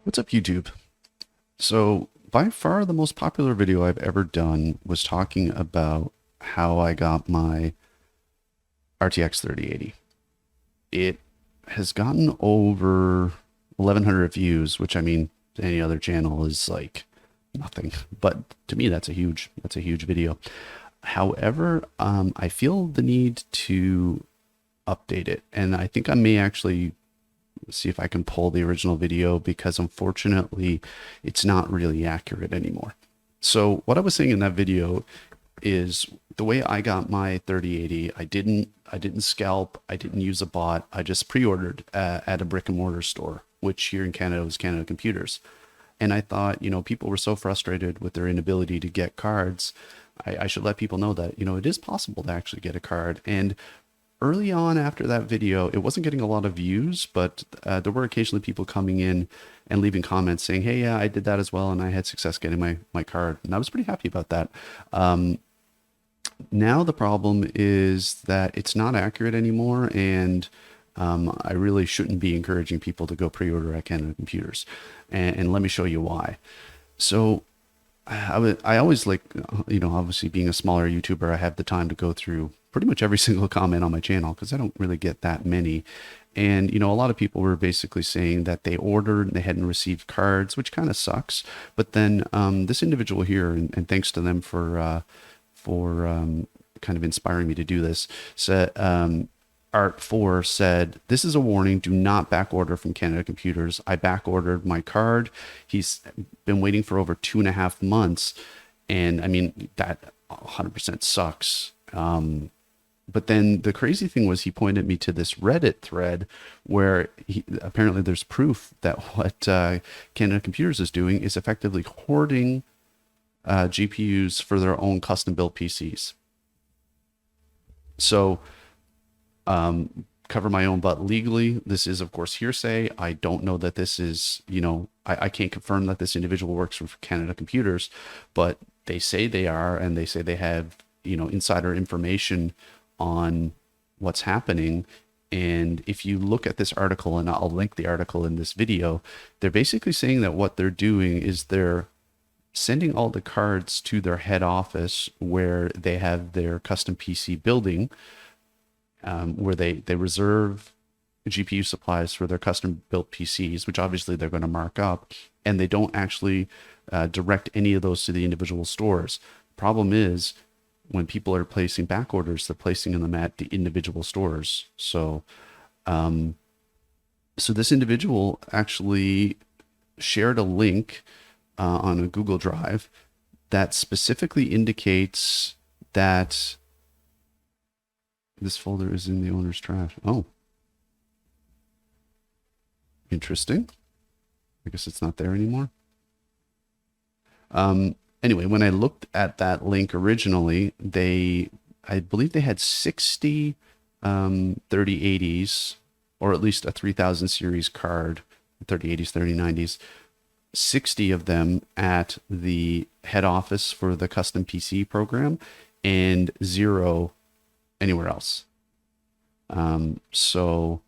What's up, YouTube? So, by far the most popular video I've ever done was talking about how I got my RTX 3080. It has gotten over 1100 views, which I mean, to any other channel is like nothing. But to me, that's a huge video. However, I feel the need to update it, and I think I may actually see if I can pull the original video because unfortunately it's not really accurate anymore. So what I was saying in that video is the way I got my 3080, I didn't scalp, I didn't use a bot, I just pre-ordered at a brick and mortar store, which here in Canada was Canada Computers. And I thought, people were so frustrated with their inability to get cards. I should let people know that, it is possible to actually get a card. And early on after that video, it wasn't getting a lot of views, but there were occasionally people coming in and leaving comments saying, hey, yeah, I did that as well, and I had success getting my card. And I was pretty happy about that. Now the problem is that it's not accurate anymore, and I really shouldn't be encouraging people to go pre-order at Canada Computers. And let me show you why. So I always like, obviously being a smaller YouTuber, I have the time to go through pretty much every single comment on my channel because I don't really get that many. And, a lot of people were basically saying that they ordered and they hadn't received cards, which kind of sucks. But then this individual here, and thanks to them for kind of inspiring me to do this, said, Art4 said, this is a warning, do not back order from Canada Computers. I back ordered my card. He's been waiting for over 2.5 months. And I mean, that 100% sucks. But then the crazy thing was he pointed me to this Reddit thread where apparently there's proof that what Canada Computers is doing is effectively hoarding GPUs for their own custom built PCs. So cover my own butt legally. This is, of course, hearsay. I don't know that this is, I can't confirm that this individual works for Canada Computers, but they say they are, and they say they have, insider information on what's happening. And if you look at this article, and I'll link the article in this video, they're basically saying that what they're doing is they're sending all the cards to their head office where they have their custom PC building, where they reserve GPU supplies for their custom built PCs, which obviously they're going to mark up, and they don't actually direct any of those to the individual stores. Problem is, when people are placing back orders, they're placing them at the individual stores. So, so this individual actually shared a link on a Google Drive that specifically indicates that this folder is in the owner's trash. Oh, interesting. I guess it's not there anymore. Anyway, when I looked at that link originally, I believe they had 60 3080s, or at least a 3000 series card, 3080s, 3090s, 60 of them at the head office for the custom PC program, and 0 anywhere else. So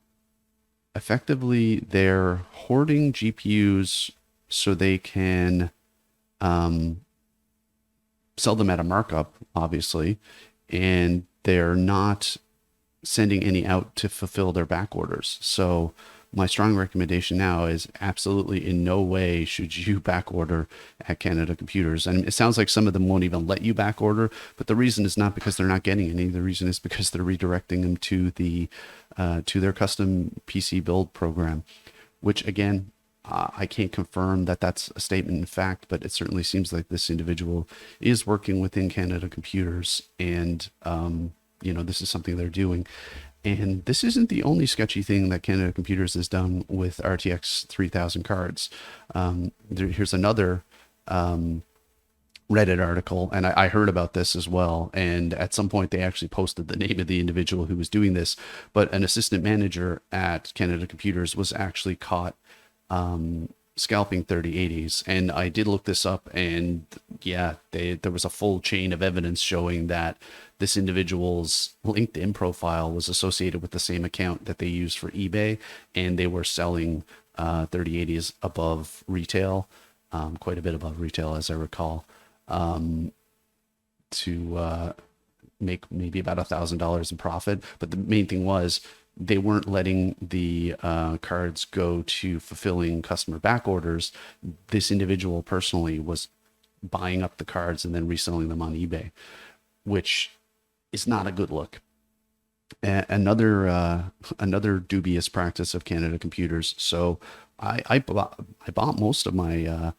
effectively, they're hoarding GPUs so they can sell them at a markup, obviously, and they're not sending any out to fulfill their back orders. So my strong recommendation now is absolutely in no way should you back order at Canada Computers. And it sounds like some of them won't even let you back order, but the reason is not because they're not getting any. The reason is because they're redirecting them to to their custom PC build program, which again, I can't confirm that that's a statement in fact, but it certainly seems like this individual is working within Canada Computers, and this is something they're doing. And this isn't the only sketchy thing that Canada Computers has done with RTX 3000 cards. Here's another Reddit article, and I heard about this as well. And at some point, they actually posted the name of the individual who was doing this. But an assistant manager at Canada Computers was actually caught scalping 3080s. And I did look this up, and yeah, there was a full chain of evidence showing that this individual's LinkedIn profile was associated with the same account that they used for eBay, and they were selling 3080s above retail, quite a bit above retail, as I recall, to make maybe about $1,000 in profit. But the main thing was they weren't letting the cards go to fulfilling customer back orders. This individual personally was buying up the cards and then reselling them on eBay, which is not a good look. Another dubious practice of Canada Computers. So I bought most of my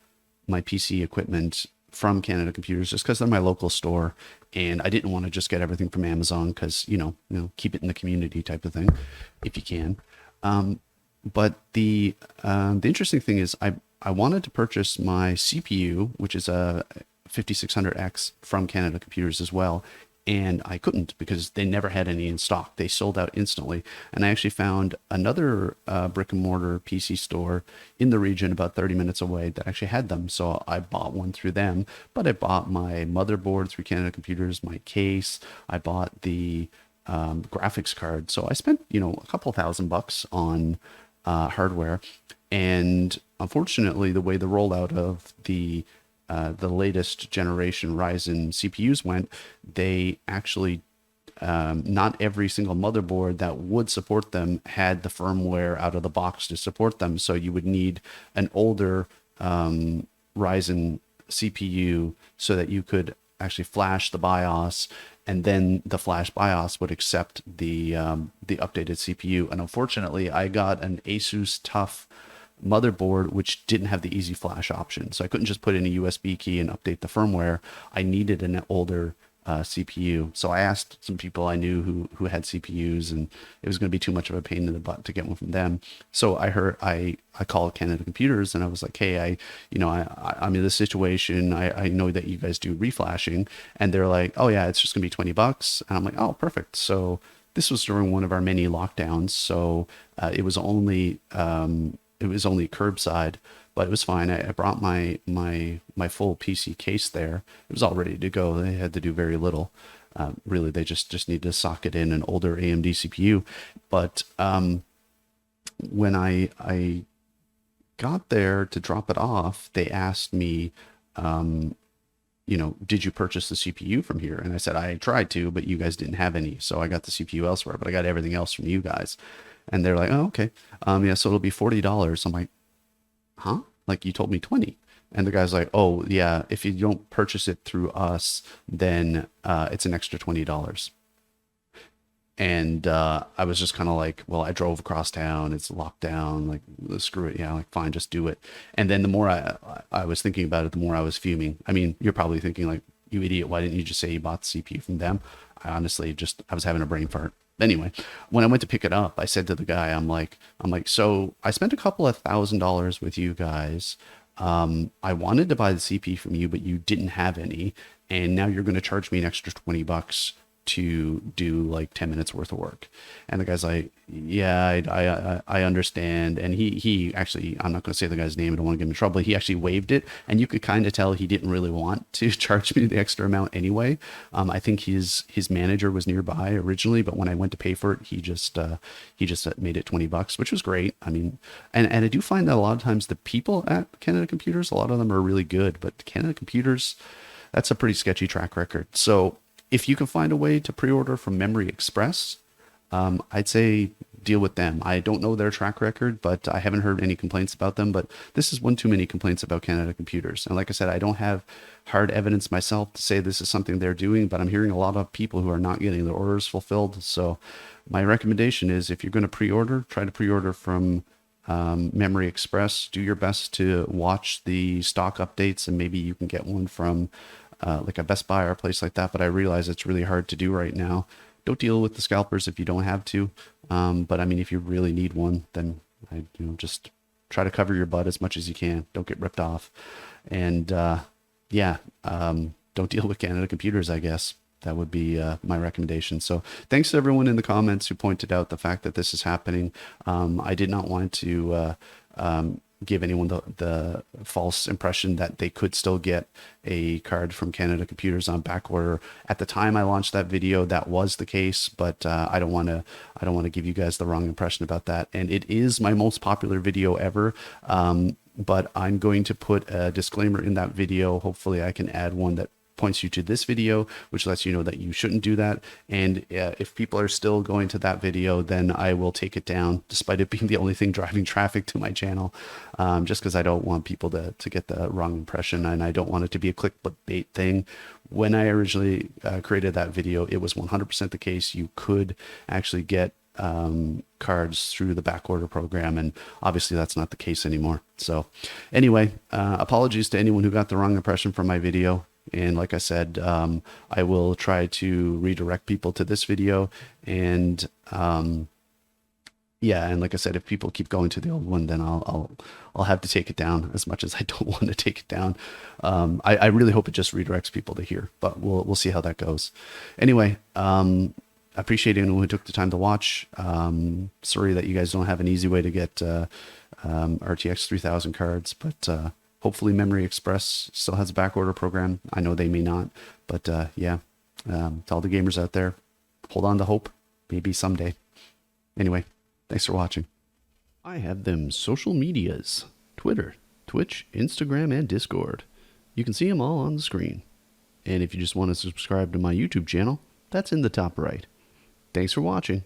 my PC equipment from Canada Computers just because they're my local store, and I didn't want to just get everything from Amazon because keep it in the community type of thing, if you can. But the interesting thing is I wanted to purchase my CPU, which is a 5600X from Canada Computers as well, and I couldn't because they never had any in stock. They sold out instantly. And I actually found another brick and mortar PC store in the region about 30 minutes away that actually had them. So I bought one through them, but I bought my motherboard through Canada Computers, my case. I bought the graphics card. So I spent, a couple $1,000 on hardware. And unfortunately, the way the rollout of the latest generation Ryzen CPUs went, they actually, not every single motherboard that would support them had the firmware out of the box to support them. So you would need an older Ryzen CPU so that you could actually flash the BIOS, and then the flash BIOS would accept the updated CPU. And unfortunately, I got an Asus TUF motherboard which didn't have the easy flash option, so I couldn't just put in a USB key and update the firmware. I needed an older CPU. So I asked some people I knew who had CPUs, and it was going to be too much of a pain in the butt to get one from them. So I called Canada Computers, and I was like, hey, I'm in this situation. I know that you guys do reflashing. And they're like, oh yeah, it's just gonna be $20. And I'm like, oh, perfect. So this was during one of our many lockdowns, so it was only curbside, but it was fine. I brought my full PC case there. It was all ready to go. They had to do very little. Really, they just need to socket in an older AMD CPU. But when I got there to drop it off, they asked me, did you purchase the CPU from here? And I said, I tried to, but you guys didn't have any. So I got the CPU elsewhere, but I got everything else from you guys. And they're like, oh, okay. Yeah, so it'll be $40. I'm like, huh? Like, you told me 20. And the guy's like, oh yeah, if you don't purchase it through us, then it's an extra $20. And I was just kind of like, well, I drove across town, it's locked down, like, screw it. Yeah, like, fine, just do it. And then the more I was thinking about it, the more I was fuming. I mean, you're probably thinking like, you idiot, why didn't you just say you bought the CPU from them? I was having a brain fart. Anyway, when I went to pick it up, I said to the guy, I'm like, so I spent a couple of $1,000 with you guys. I wanted to buy the CPU from you, but you didn't have any. And now you're going to charge me an extra $20 to do like 10 minutes worth of work. And the guy's like, yeah, I understand. And he actually, I'm not going to say the guy's name, I don't want to get him in trouble. He actually waived it, and you could kind of tell he didn't really want to charge me the extra amount anyway. I think his manager was nearby originally, but when I went to pay for it, he just made it $20, which was great. I mean, and I do find that a lot of times the people at Canada Computers, a lot of them are really good, but Canada Computers, that's a pretty sketchy track record. So if you can find a way to pre-order from Memory Express, I'd say deal with them. I don't know their track record, but I haven't heard any complaints about them. But this is one too many complaints about Canada Computers. And like I said, I don't have hard evidence myself to say this is something they're doing, but I'm hearing a lot of people who are not getting their orders fulfilled. So my recommendation is, if you're going to pre-order, try to pre-order from Memory Express. Do your best to watch the stock updates, and maybe you can get one from like a Best Buy or a place like that. But I realize it's really hard to do right now. Don't deal with the scalpers if you don't have to. But I mean, if you really need one, then just try to cover your butt as much as you can. Don't get ripped off. And don't deal with Canada Computers, I guess. That would be my recommendation. So thanks to everyone in the comments who pointed out the fact that this is happening. I did not want to give anyone the false impression that they could still get a card from Canada Computers on back order. At the time I launched that video, that was the case, but I don't want to give you guys the wrong impression about that. And it is my most popular video ever. But I'm going to put a disclaimer in that video. Hopefully I can add one that points you to this video, which lets you know that you shouldn't do that. And if people are still going to that video, then I will take it down, despite it being the only thing driving traffic to my channel, just because I don't want people to get the wrong impression, and I don't want it to be a clickbait thing. When I originally created that video, it was 100% the case. You could actually get cards through the back order program, and obviously that's not the case anymore. So anyway, apologies to anyone who got the wrong impression from my video. And like I said, I will try to redirect people to this video. And yeah, and like I said, if people keep going to the old one, then I'll have to take it down, as much as I don't want to take it down. I really hope it just redirects people to here, but we'll see how that goes. Anyway, I appreciate anyone who took the time to watch. Sorry that you guys don't have an easy way to get RTX 3000 cards, but hopefully Memory Express still has a back order program. I know they may not, but yeah, to all the gamers out there, hold on to hope. Maybe someday. Anyway, thanks for watching. I have them social medias: Twitter, Twitch, Instagram, and Discord. You can see them all on the screen. And if you just want to subscribe to my YouTube channel, that's in the top right. Thanks for watching.